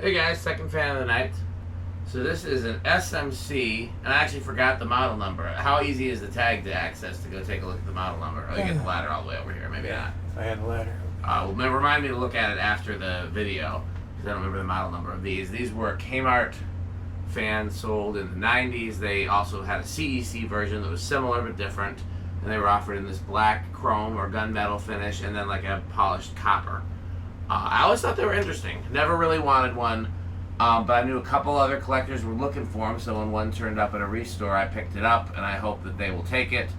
Hey guys, second fan of the night. So this is an SMC, and I actually forgot the model number. How easy is the tag to access to go take a look at the model number? Oh, you get the ladder all the way over here, maybe not. If I had the ladder. Well, remind me to look at it after the video, because I don't remember the model number of these. These were Kmart fans sold in the 90s. They also had a CEC version that was similar but different, and they were offered in this black chrome or gunmetal finish and then like a polished copper. I always thought they were interesting. Never really wanted one, but I knew a couple other collectors were looking for them, so when one turned up at a restore, I picked it up, and I hope that they will take it.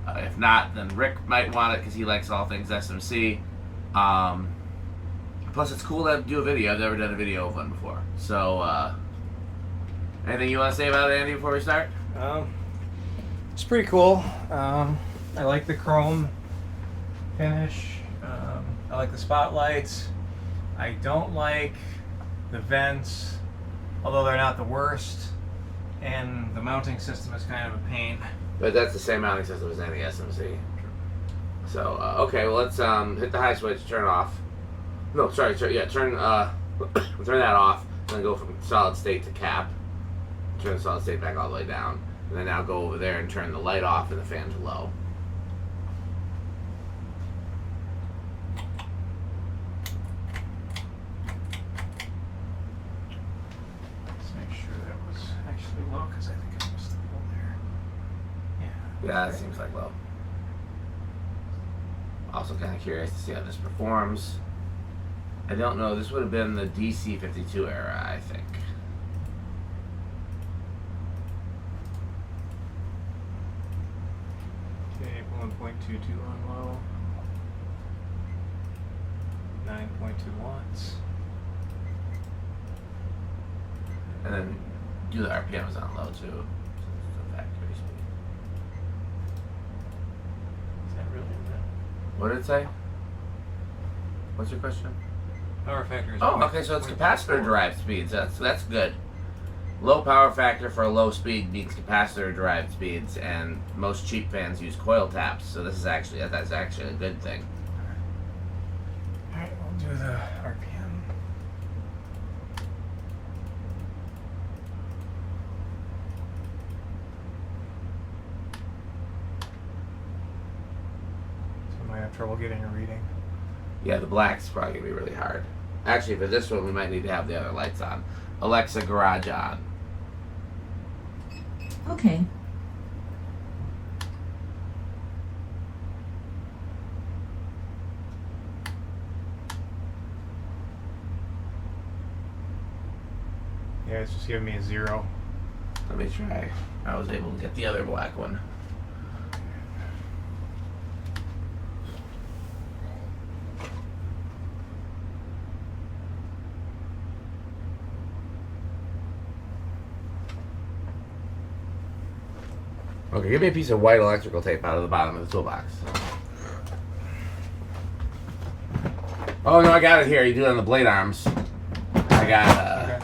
If not, then Rick might want it because he likes all things SMC. Plus, it's cool to do a video. I've never done a video of one before. So, anything you want to say about it, Andy, before we start? It's pretty cool. I like the chrome finish. I like the spotlights. I don't like the vents, although they're not the worst. And the mounting system is kind of a pain. But that's the same mounting system as any SMC. So, okay, well, let's hit the high switch, turn it off. No, sorry, turn turn that off, and then go from solid state to cap. Turn the solid state back all the way down. And then now go over there and turn the light off and the fan to low. Let's make sure that was actually low, because I think I missed the hole there. Yeah, that seems like low. Also kind of curious to see how this performs. I don't know, this would have been the DC-52 era, I think. Okay, 1.22 on low. 9.2 watts. And then do the RPMs on low too. So it's the factory speed. Is that really that? What did it say? What's your question? Power factor is Oh, okay, so it's capacitor-derived speeds. That's good. Low power factor for a low speed means capacitor-derived speeds, and most cheap fans use coil taps. So this is that's actually a good thing. All right, we'll do the RPM. So I might have trouble getting a reading. Yeah, the black's probably gonna be really hard. Actually, for this one, we might need to have the other lights on. Alexa, garage on. Okay. Yeah, it's just giving me a 0. Let me try. I was able to get the other black one. Okay, give me a piece of white electrical tape out of the bottom of the toolbox. Oh no, I got it here. You do it on the blade arms. I got. Okay.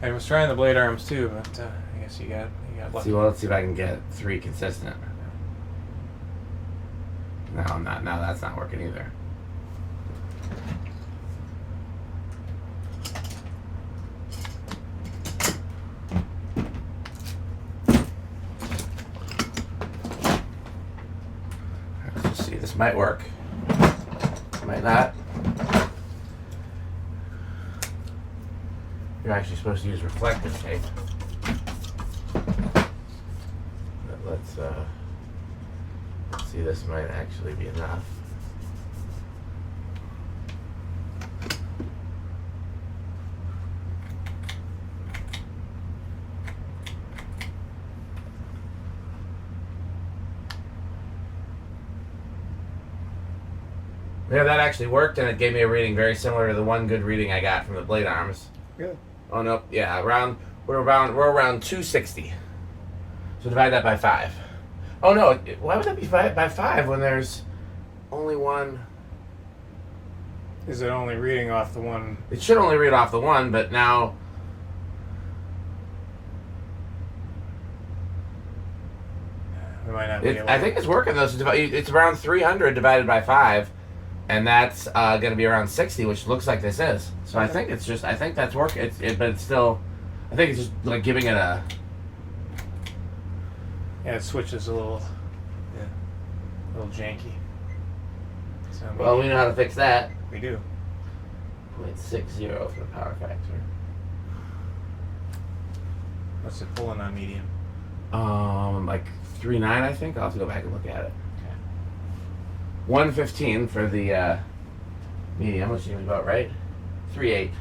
I was trying the blade arms too, but I guess you got lucky. Let's see if I can get 3 consistent. No, I'm not. Now that's not working either. Let's see. This might work. Might not. You're actually supposed to use reflective tape. But let's see. This might actually be enough. Yeah, that actually worked, and it gave me a reading very similar to the one good reading I got from the blade arms. Good. Oh no, yeah, we're around 260. So divide that by 5. Oh no, why would that be by 5 when there's only one? Is it only reading off the one? It should only read off the one, but now. We might not be able I think it's working though. So it's around 300 divided by 5. and that's going to be around 60, which looks like this is. So I think it's just, I think that's work. But it's still, I think it's just like giving it a. Yeah, it switches a little janky. So Well, we know how to fix that. we do. 0.60 for the power factor. What's it pulling on medium? Like 3.9, I think. I'll have to go back and look at it. Okay. 115 for the medium, which seems about right. 3.8.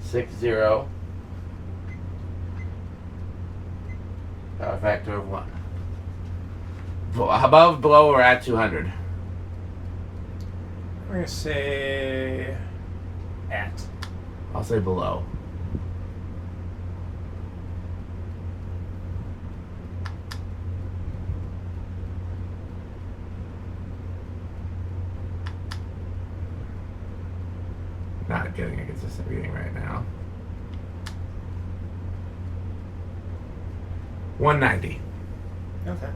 Six zero. Power factor of 1. Above, below, or at 200. We're gonna say at. I'll say below. Not getting a consistent reading right now. 190. Okay.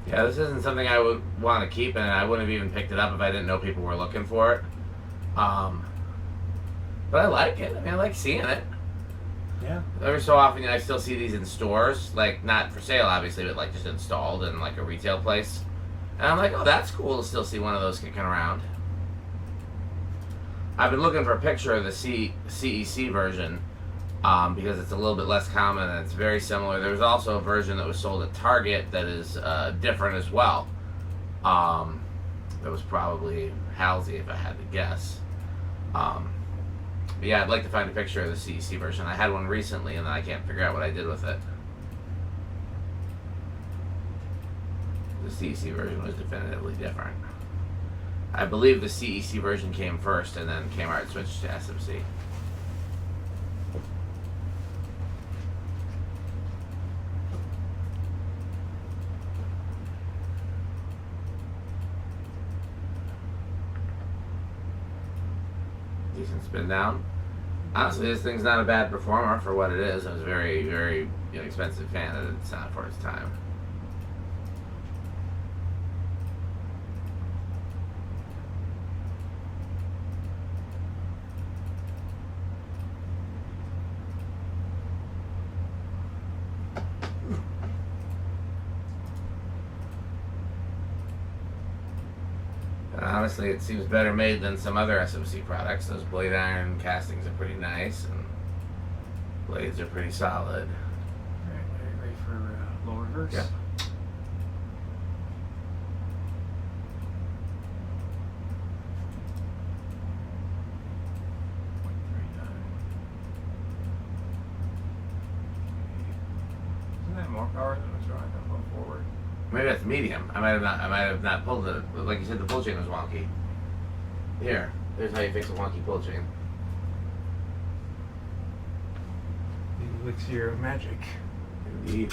Yeah, this isn't something I would want to keep, and I wouldn't have even picked it up if I didn't know people were looking for it. But I like it. I mean, I like seeing it. Yeah. Every so often, I still see these in stores, like not for sale, obviously, but like just installed in like a retail place. And I'm like, oh, that's cool to still see one of those kicking around. I've been looking for a picture of the CEC version because it's a little bit less common and it's very similar. There's also a version that was sold at Target that is different as well. That was probably Halsey if I had to guess. But yeah, I'd like to find a picture of the CEC version. I had one recently and then I can't figure out what I did with it. The CEC version was definitively different. I believe the CEC version came first and then Kmart switched to SMC. Decent spin down. Honestly, this thing's not a bad performer for what it is. It was a very, very inexpensive fan that it's not for its time. Honestly, it seems better made than some other SMC products. Those blade iron castings are pretty nice, and blades are pretty solid. Ready for low reverse? Yeah. Isn't that more power than what's drawing up forward? Maybe that's medium. I might have not pulled it. Like you said, the pull chain was wonky. Here, there's how you fix a wonky pull chain. The elixir of magic. Indeed.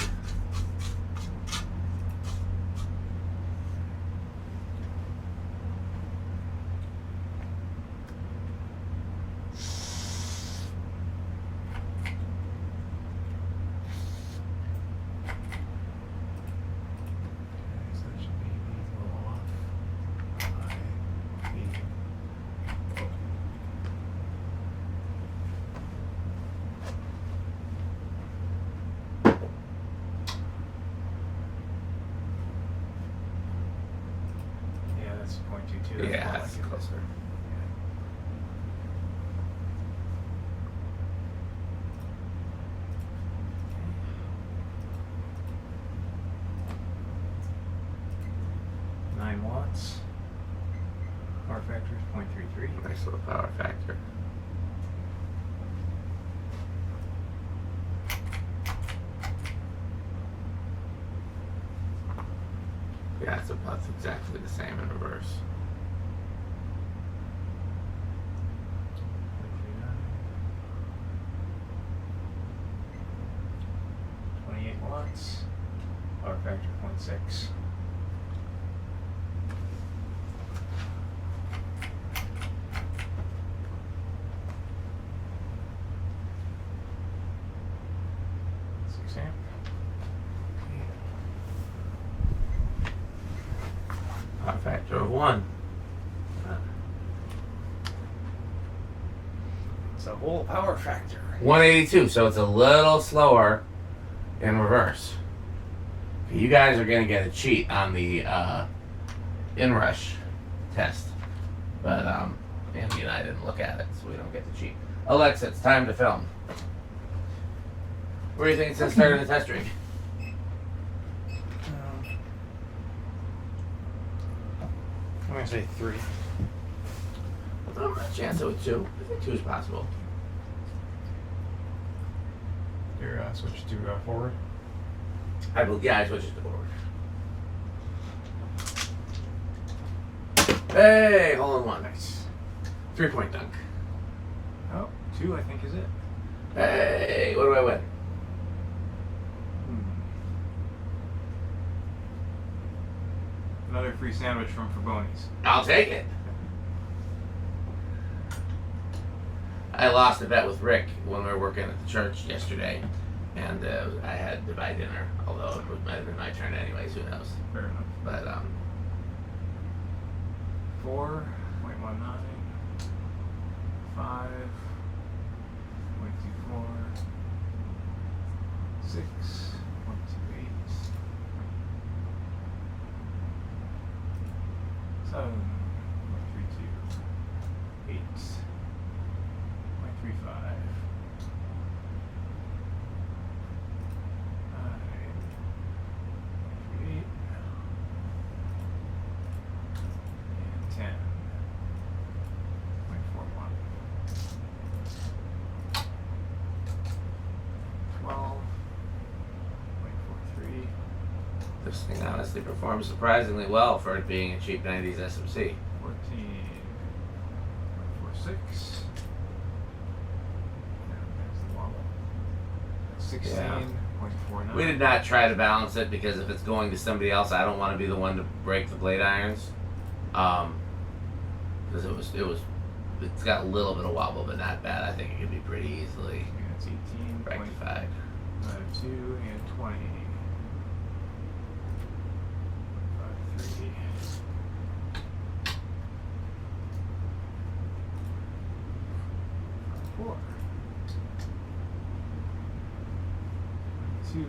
That's 0.22. Yeah, that's closer. watts. Power factor is 0.33. Nice little power factor. Yeah, that's exactly the same in reverse. 28 watts. Power factor 0.6. Power factor of 1. It's a whole power factor. 182, so it's a little slower in reverse. You guys are gonna get a cheat on the inrush test, but Andy and I didn't look at it, so we don't get the cheat. Alexa, it's time to film. Where do you think it says starting the test rig? I'm gonna say 3. I'm not a chance with 2. I think 2 is possible. Your switch to forward. Yeah, I switched it to forward. Hey, hole in one. Nice. 3-point dunk. Oh, 2 I think is it. Hey, what do I win? Another free sandwich from Faboni's. I'll take it. I lost a bet with Rick when we were working at the church yesterday, and I had to buy dinner, although it might have been my turn anyways, who knows. Fair enough. But, 4.19, 5.24, 6.28, 7.32, 8.35, 9.38, and 10.41, 12.43. this thing honestly performs surprisingly well for it being a cheap 90s SMC. 14.46. There's the wobble. 16.49. We did not try to balance it because if it's going to somebody else, I don't want to be the one to break the blade irons. Because it's got a little bit of wobble, but not bad. I think it could be pretty easily And it's 18.52 rectified. and 20. 5.3. 5.4. 2.55.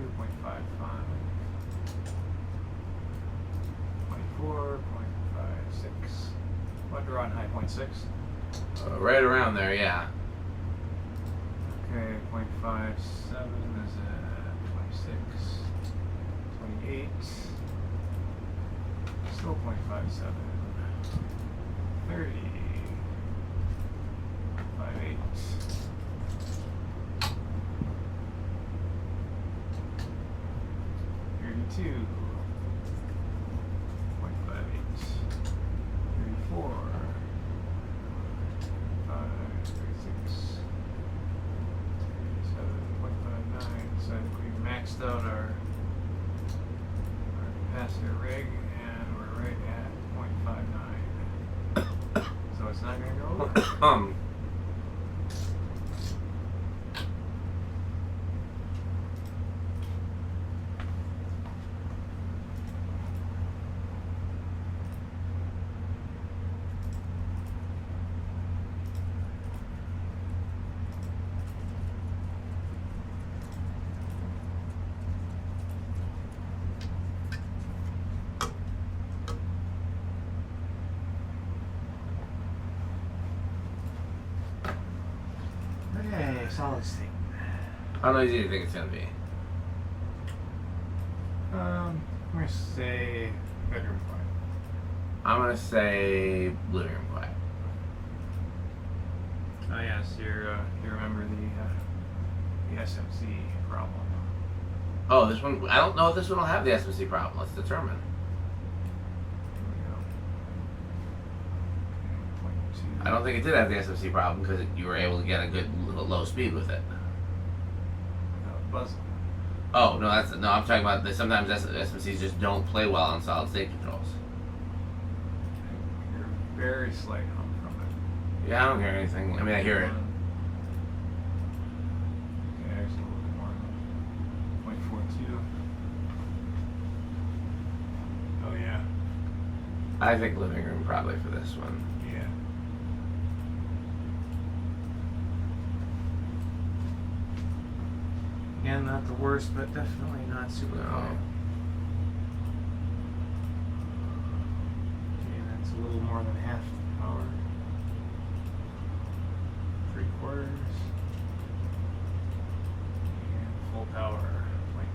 24.56. Under on high 0.6. Right around there, yeah. Okay, 0.57 is 26. 28. Still 0.57. 30. 0.58. 32. 0.58. 34. 36. 37.59. So we maxed out our capacitor rig, and we're right at 0.59. So it's not going to go over. Hey, solid state. How noisy do you think it's going to be? I'm going to say bedroom I'm gonna say living room quiet. Oh yes, you remember the SMC problem. Oh, this one. I don't know if this one will have the SMC problem. Let's determine. Here we go. Okay, 0.2. I don't think it did have the SMC problem because you were able to get a good low speed with it. Without buzzing. Oh no, no. I'm talking about that. Sometimes SMCs just don't play well on solid state controls. You're very slight hum from it. Yeah, I don't hear anything. I mean, I hear it. Okay, there's a little bit more. 0.42. Oh yeah. I think living room probably for this one. Yeah. Again, not the worst, but definitely not super No. quiet. Okay, that's a little more than half the power. 3/4. And full power,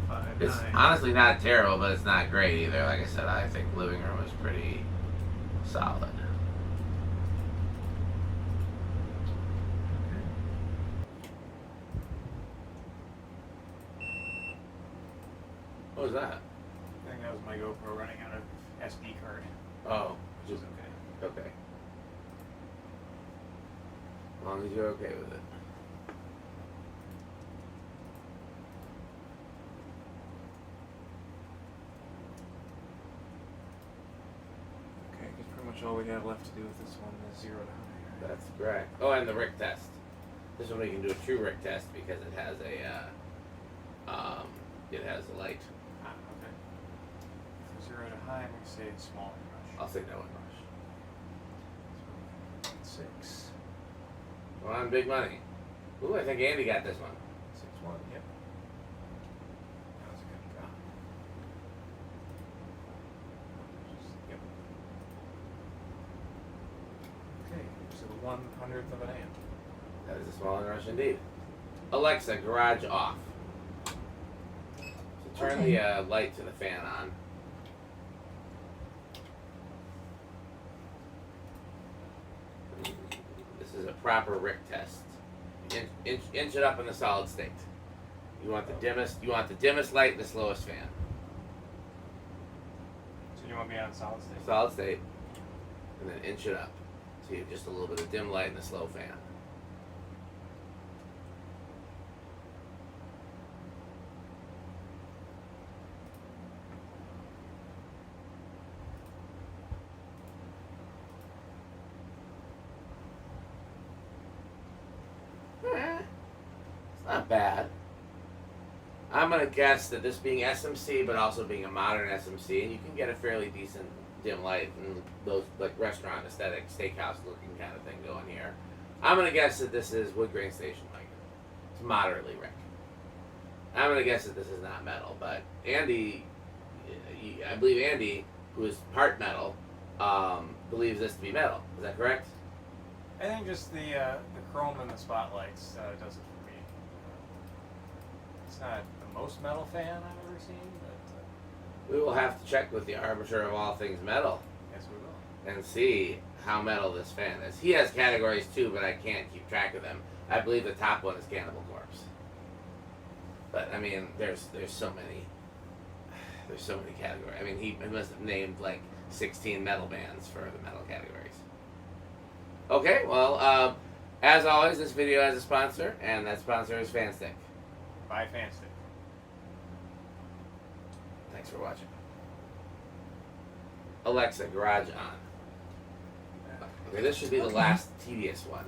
0.59. It's honestly not terrible, but it's not great either. Like I said, I think living room is pretty solid. What was that? I think that was my GoPro running out of SD card. Oh, Which is okay. okay. As long as you're okay with it. Okay, because pretty much all we have left to do with this one is 0 to 100. That's correct. Oh, and the Rick test. This one we can do a true Rick test because it has a light. Ah, okay. From 0 to high, I'm going to say small rush. I'll say no in rush. 6. Come on, big money. Ooh, I think Andy got this one. 6-1, yep. That was a good drop. Yep. Okay, so 1/100th of an amp. That is a small in rush indeed. Alexa, garage off. So turn the light to the fan on. This is a proper Rick test. Inch it up in the solid state. You want the dimmest light and the slowest fan. So you want me on solid state? Solid state, and then inch it up. So you have just a little bit of dim light and a slow fan. It's not bad. I'm gonna guess that this being SMC, but also being a modern SMC, and you can get a fairly decent dim light and those like restaurant aesthetic, steakhouse looking kind of thing going here. I'm gonna guess that this is wood grain station like. It's moderately Rick. I'm gonna guess that this is not metal, but Andy, I believe Andy, who is part metal, believes this to be metal. Is that correct? I think just the chrome and the spotlights does it for me. It's not the most metal fan I've ever seen, but We will have to check with the arbiter of all things metal yes, we will. and see how metal this fan is. He has categories too, but I can't keep track of them. I believe the top one is Cannibal Corpse. But I mean, there's so many categories. I mean, he must have named like 16 metal bands for the metal categories. Okay, well, as always, this video has a sponsor, and that sponsor is Fanstick. Buy Fanstick. Thanks for watching. Alexa, garage on. Okay, this should be the last tedious one.